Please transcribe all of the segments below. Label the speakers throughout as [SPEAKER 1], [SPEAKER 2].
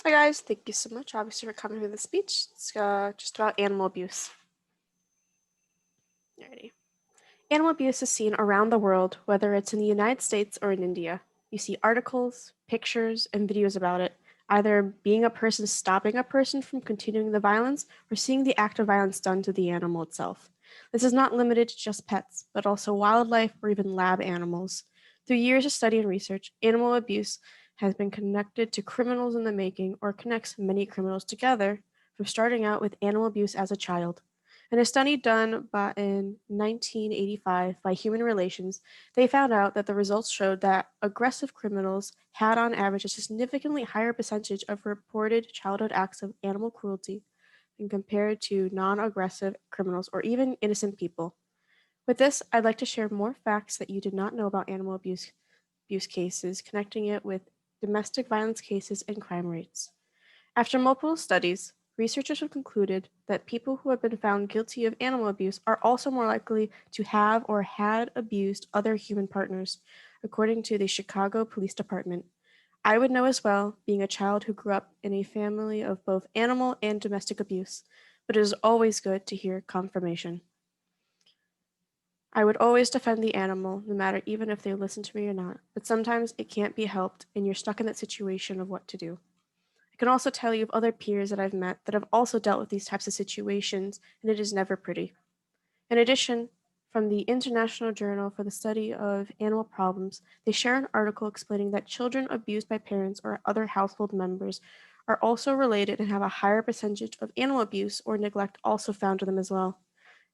[SPEAKER 1] Hi guys, thank you so much obviously for coming to the speech. It's just about animal abuse. Alrighty. Animal abuse is seen around the world, whether it's in the United States or in India. You see articles, pictures, and videos about it, either being a person stopping a person from continuing the violence or seeing the act of violence done to the animal itself. This is not limited to just pets, but also wildlife or even lab animals. Through years of study and research, animal abuse has been connected to criminals in the making or connects many criminals together from starting out with animal abuse as a child. In a study done in 1985 by Human Relations, they found out that the results showed that aggressive criminals had on average a significantly higher percentage of reported childhood acts of animal cruelty than compared to non-aggressive criminals or even innocent people. With this, I'd like to share more facts that you did not know about animal abuse cases, connecting it with domestic violence cases and crime rates. After multiple studies, researchers have concluded that people who have been found guilty of animal abuse are also more likely to have or had abused other human partners, according to the Chicago Police Department. I would know as well, being a child who grew up in a family of both animal and domestic abuse, but it is always good to hear confirmation. I would always defend the animal, no matter even if they listen to me or not, but sometimes it can't be helped and you're stuck in that situation of what to do. I can also tell you of other peers that I've met that have also dealt with these types of situations, and it is never pretty. In addition, from the International Journal for the Study of Animal Problems, they share an article explaining that children abused by parents or other household members are also related and have a higher percentage of animal abuse or neglect also found in them as well.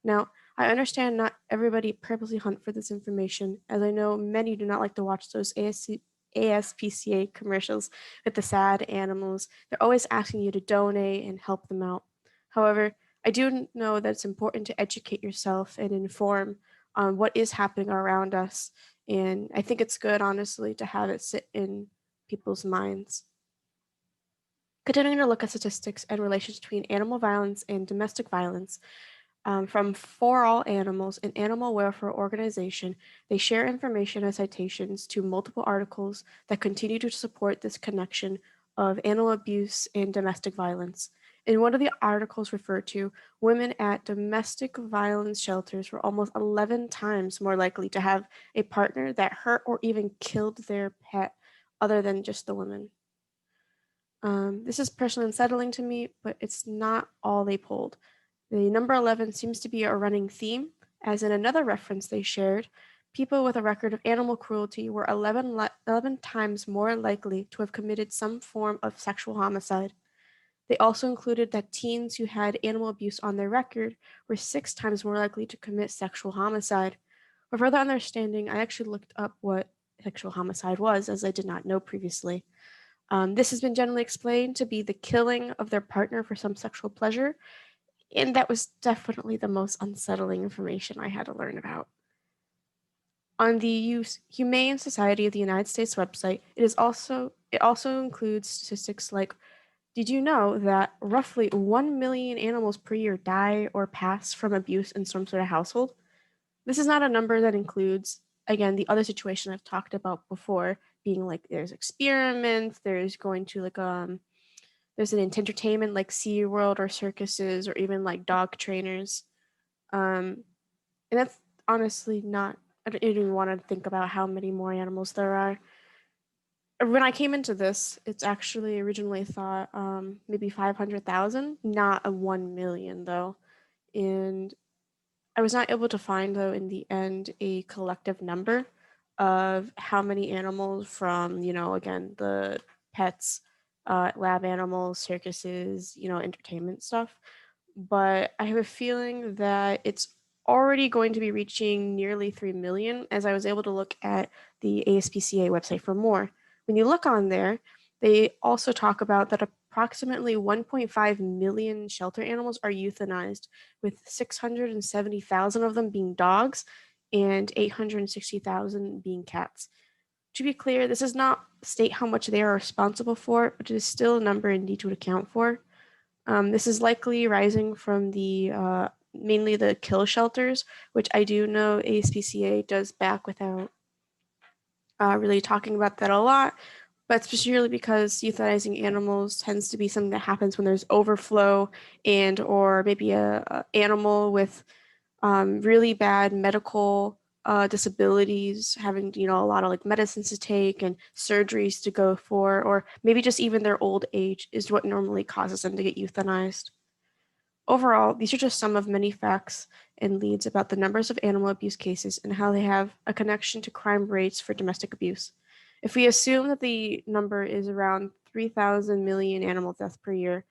[SPEAKER 1] Now, I understand not everybody purposely hunt for this information, as I know many do not like to watch those ASPCA commercials with the sad animals. They're always asking you to donate and help them out. However, I do know that it's important to educate yourself and inform on what is happening around us. And I think it's good, honestly, to have it sit in people's minds. Continuing to look at statistics and relations between animal violence and domestic violence, from For All Animals, an animal welfare organization, they share information and citations to multiple articles that continue to support this connection of animal abuse and domestic violence. In one of the articles referred to, women at domestic violence shelters were almost 11 times more likely to have a partner that hurt or even killed their pet other than just the women. This is personally unsettling to me, but it's not all they pulled. The number 11 seems to be a running theme, as in another reference they shared, people with a record of animal cruelty were 11 times more likely to have committed some form of sexual homicide. They also included that teens who had animal abuse on their record were 6 times more likely to commit sexual homicide. For further understanding, I actually looked up what sexual homicide was, as I did not know previously. This has been generally explained to be the killing of their partner for some sexual pleasure, and that was definitely the most unsettling information I had to learn about. On the Humane Society of the United States website, it also includes statistics like, did you know that roughly 1 million animals per year die or pass from abuse in some sort of household? This is not a number that includes, again, the other situation I've talked about before, being like there's experiments, there's going to there's an entertainment like SeaWorld or circuses or even like dog trainers. Um, and that's honestly not, I don't even want to think about how many more animals there are. When I came into this, it's actually originally thought maybe 500,000, not a 1 million though. And I was not able to find, though, in the end, a collective number of how many animals from, again, the pets, lab animals, circuses, entertainment stuff. But I have a feeling that it's already going to be reaching nearly 3 million, as I was able to look at the ASPCA website for more. When you look on there, they also talk about that approximately 1.5 million shelter animals are euthanized, with 670,000 of them being dogs and 860,000 being cats. To be clear, this does not state how much they are responsible for, but it is still a number indeed to account for. This is likely rising from the mainly the kill shelters, which I do know ASPCA does back without really talking about that a lot. but it's particularly because euthanizing animals tends to be something that happens when there's overflow and or maybe a animal with really bad medical disabilities, having a lot of like medicines to take and surgeries to go for, or maybe just even their old age is what normally causes them to get euthanized. Overall, these are just some of many facts and leads about the numbers of animal abuse cases and how they have a connection to crime rates for domestic abuse. If we assume that the number is around 3,000 million animal deaths per year,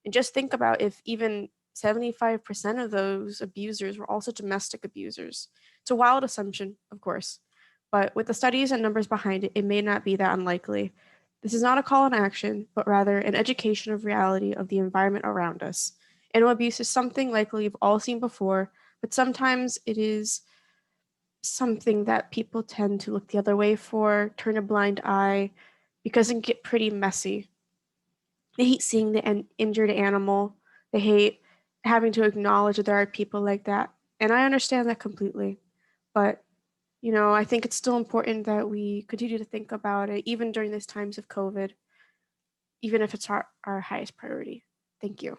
[SPEAKER 1] and just think about if even 75% of those abusers were also domestic abusers. It's a wild assumption, of course, but with the studies and numbers behind it, it may not be that unlikely. This is not a call on action, but rather an education of reality of the environment around us. Animal abuse is something likely we've all seen before, but sometimes it is something that people tend to look the other way for, turn a blind eye, because it can get pretty messy. They hate seeing the injured animal. They hate having to acknowledge that there are people like that. And I understand that completely. But, I think it's still important that we continue to think about it, even during these times of COVID, even if it's our highest priority. Thank you.